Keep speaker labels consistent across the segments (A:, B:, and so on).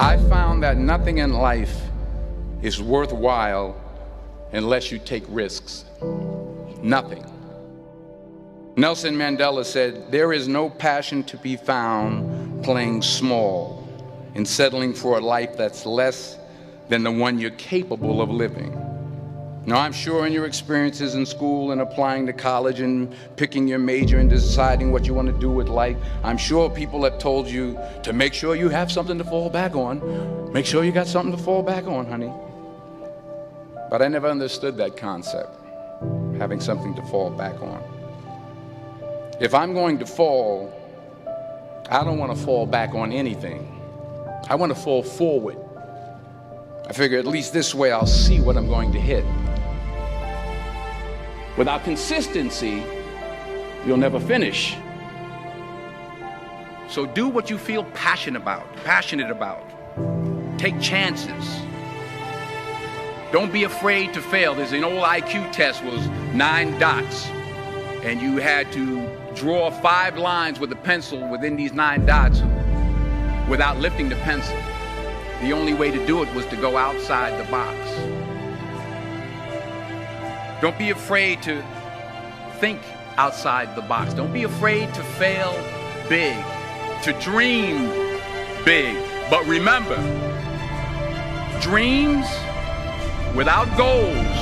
A: I found that nothing in life is worthwhile unless you take risks. Nothing. Nelson Mandela said, "There is no passion to be found playing small and settling for a life that's less than the one you're capable of living." Now, I'm sure in your experiences in school and applying to college and picking your major and deciding what you want to do with life, I'm sure people have told you to make sure you have something to fall back on. Make sure you got something to fall back on, honey. But I never understood that concept, having something to fall back on. If I'm going to fall, I don't want to fall back on anything. I want to fall forward. I figure at least this way I'll see what I'm going to hit. Without consistency, you'll never finish. So do what you feel passionate about. Take chances. Don't be afraid to fail. There's an old IQ test, was 9 dots, and you had to draw 5 lines with a pencil within these 9 dots without lifting the pencil. The only way to do it was to go outside the box. Don't be afraid to think outside the box. Don't be afraid to fail big, to dream big. But remember, dreams without goals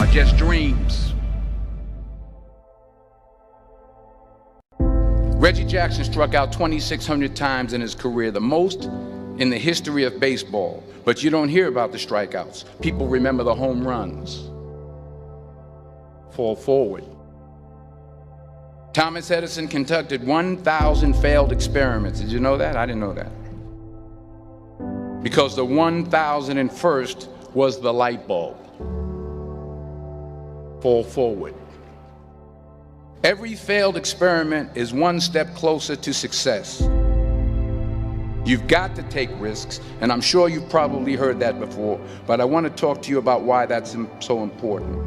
A: are just dreams. Reggie Jackson struck out 2,600 times in his career, the most in the history of baseball. But you don't hear about the strikeouts. People remember the home runs. Fall forward. Thomas Edison conducted 1,000 failed experiments. Did you know that? I didn't know that. Because the 1,001st was the light bulb. Fall forward. Every failed experiment is one step closer to success. You've got to take risks, and I'm sure you've probably heard that before, but I want to talk to you about why that's so important.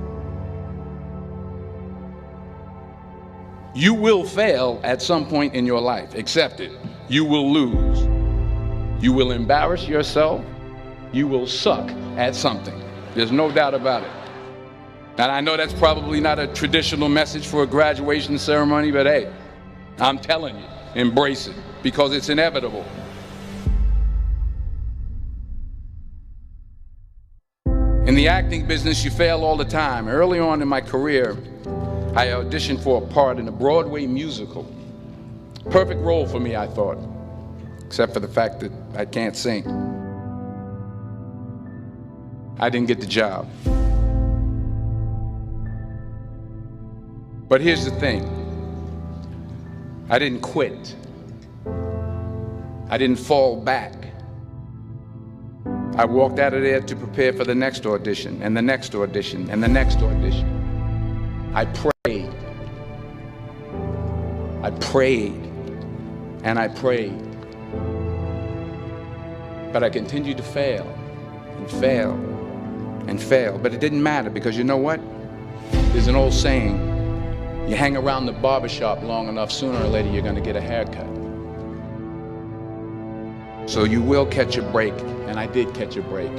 A: You will fail at some point in your life. Accept it. You will lose. You will embarrass yourself. You will suck at something. There's no doubt about it. And I know that's probably not a traditional message for a graduation ceremony, but hey, I'm telling you, embrace it, because it's inevitable. In the acting business, you fail all the time. Early on in my career, I auditioned for a part in a Broadway musical. Perfect role for me, I thought, except for the fact that I can't sing. I didn't get the job. But here's the thing. I didn't quit. I didn't fall back. I walked out of there to prepare for the next audition, and the next audition, and the next audition. I prayed. I prayed, and I prayed. But I continued to fail, and fail, and fail. But it didn't matter, because you know what? There's an old saying, you hang around the barbershop long enough, sooner or later you're going to get a haircut. So you will catch a break, and I did catch a break.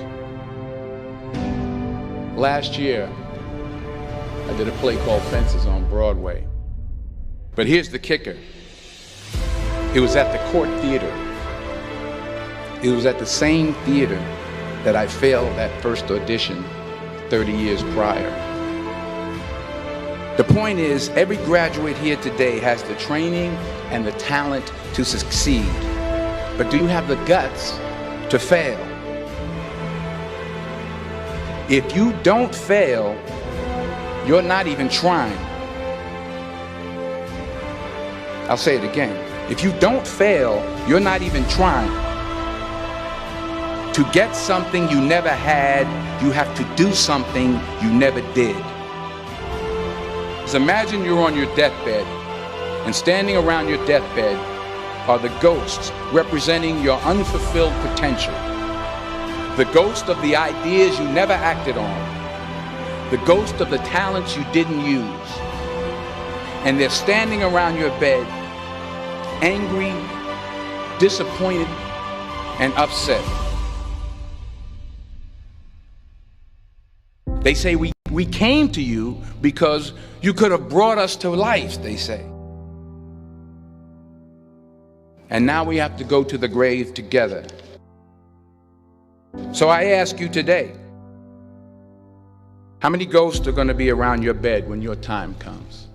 A: Last year, I did a play called Fences on Broadway. But here's the kicker. It was at the Court Theater. It was at the same theater that I failed that first audition 30 years prior. The point is, every graduate here today has the training and the talent to succeed. But do you have the guts to fail? If you don't fail, you're not even trying. I'll say it again. If you don't fail, you're not even trying. To get something you never had, you have to do something you never did. So imagine you're on your deathbed, and standing around your deathbed are the ghosts representing your unfulfilled potential. The ghost of the ideas you never acted on. The ghost of the talents you didn't use. And they're standing around your bed, angry, disappointed, and upset. They say we came to you because you could have brought us to life, they say. And now we have to go to the grave together. So I ask you today, how many ghosts are going to be around your bed when your time comes?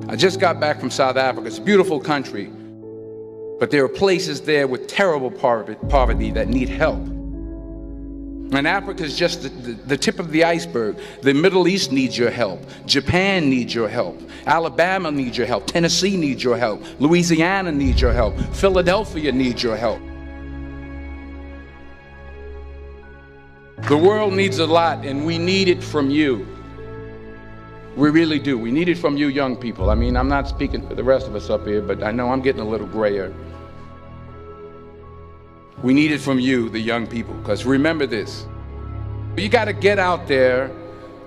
A: I just got back from South Africa. It's a beautiful country, but there are places there with terrible poverty that need help. And Africa is just the tip of the iceberg. The Middle East needs your help. Japan needs your help. Alabama needs your help. Tennessee needs your help. Louisiana needs your help. Philadelphia needs your help. The world needs a lot, and we need it from you. We really do. We need it from you young people. I mean, I'm not speaking for the rest of us up here, but I know I'm getting a little grayer. We need it from you, the young people, because remember this. You got to get out there.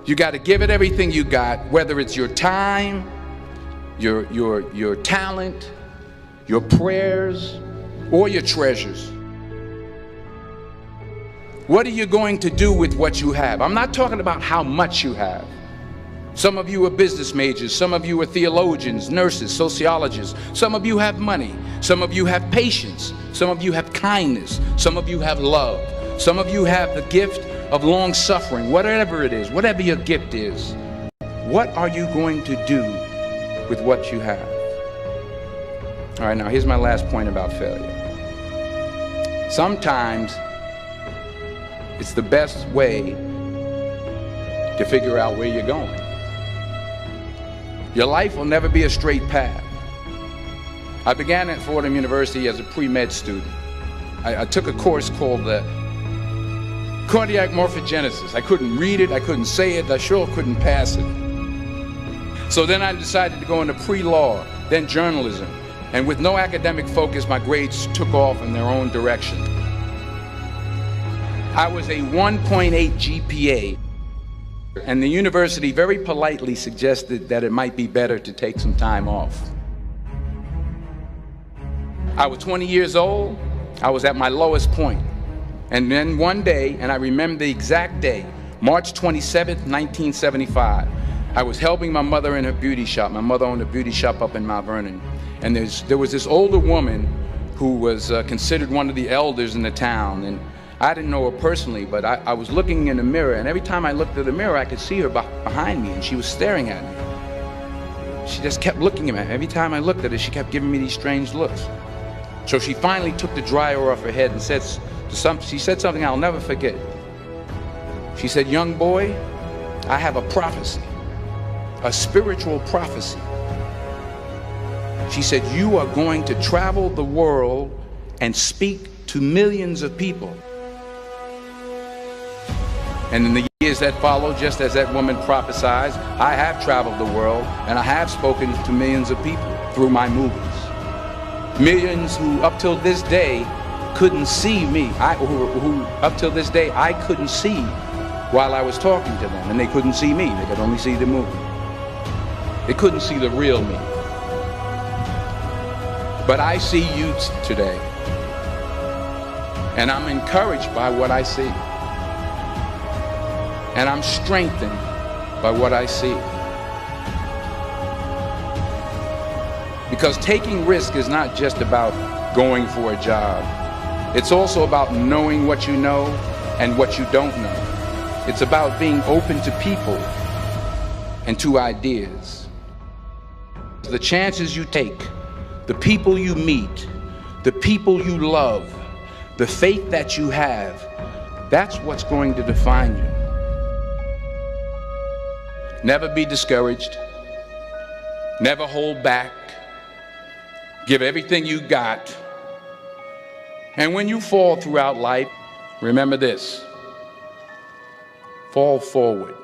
A: You got to give it everything you got, whether it's your time, your talent, your prayers, or your treasures. What are you going to do with what you have? I'm not talking about how much you have. Some of you are business majors, some of you are theologians, nurses, sociologists. Some of you have money, some of you have patience, some of you have kindness, some of you have love, some of you have the gift of long suffering. Whatever it is, whatever your gift is, what are you going to do with what you have? All right, now here's my last point about failure. Sometimes it's the best way to figure out where you're going. Your life will never be a straight path. I began at Fordham University as a pre-med student. I took a course called cardiac morphogenesis. I couldn't read it, I couldn't say it, I sure couldn't pass it. So then I decided to go into pre-law, then journalism. And with no academic focus, my grades took off in their own direction. I was a 1.8 GPA. And the university very politely suggested that it might be better to take some time off. I was 20 years old. I was at my lowest point. And then one day, and I remember the exact day, March 27th, 1975, I was helping my mother in her beauty shop. My mother owned a beauty shop up in Mount Vernon. And there was this older woman who was considered one of the elders in the town. And I didn't know her personally, but I was looking in the mirror, and every time I looked at the mirror, I could see her behind me, and she was staring at me. She just kept looking at me. Every time I looked at her, she kept giving me these strange looks. So she finally took the dryer off her head and she said something I'll never forget. She said, "Young boy, I have a prophecy, a spiritual prophecy." She said, "You are going to travel the world and speak to millions of people." And in the years that followed, just as that woman prophesied, I have traveled the world and I have spoken to millions of people through my movies. Millions who up till this day couldn't see me, who up till this day I couldn't see while I was talking to them, and they couldn't see me, they could only see the movie. They couldn't see the real me. But I see you today, and I'm encouraged by what I see. And I'm strengthened by what I see. Because taking risk is not just about going for a job. It's also about knowing what you know and what you don't know. It's about being open to people and to ideas. The chances you take, the people you meet, the people you love, the faith that you have, that's what's going to define you. Never be discouraged. Never hold back. Give everything you got. And when you fall throughout life, remember this: fall forward.